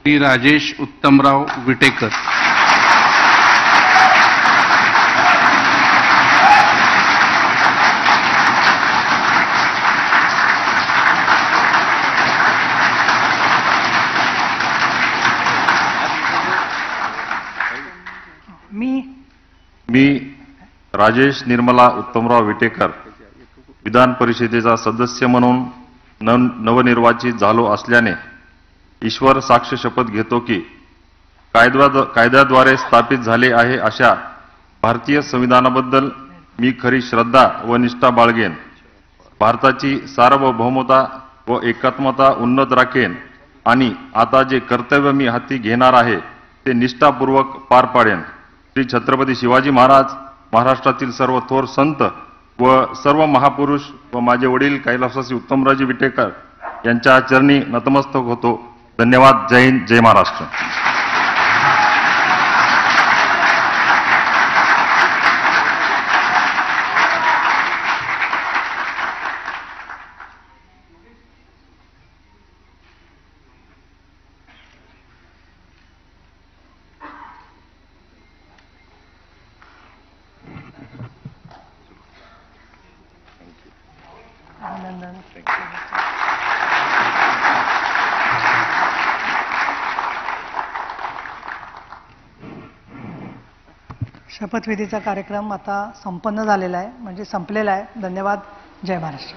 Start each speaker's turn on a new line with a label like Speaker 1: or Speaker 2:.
Speaker 1: मी राजेश उत्तमराव विटेकर.
Speaker 2: मी राजेश निर्मला उत्तमराव विटेकर विधान परिषदेचा सदस्य म्हणून नवनिर्वाचित झालो असल्याने ईश्वर साक्ष शपथ घेतो की कायद्याद्वारे स्थापित झाले आहे अशा भारतीय संविधानाबद्दल मी खरी श्रद्धा व निष्ठा बाळगेन. भारताची सार्वभौमता व एकात्मता उन्नत राखेन आणि आता जे कर्तव्य मी हाती घेणार आहे ते निष्ठापूर्वक पार पाडेन. श्री छत्रपती शिवाजी महाराज, महाराष्ट्रातील सर्व थोर संत व सर्व महापुरुष व माझे वडील कैलासवासी उत्तमरावजी विटेकर यांच्या चरणी नतमस्तक होतो. धन्यवाद. जय हिंद, जय महाराष्ट्र.
Speaker 3: शपथविधीचा कार्यक्रम आता संपन्न झालेला आहे, म्हणजे संपलेला आहे. धन्यवाद. जय महाराष्ट्र.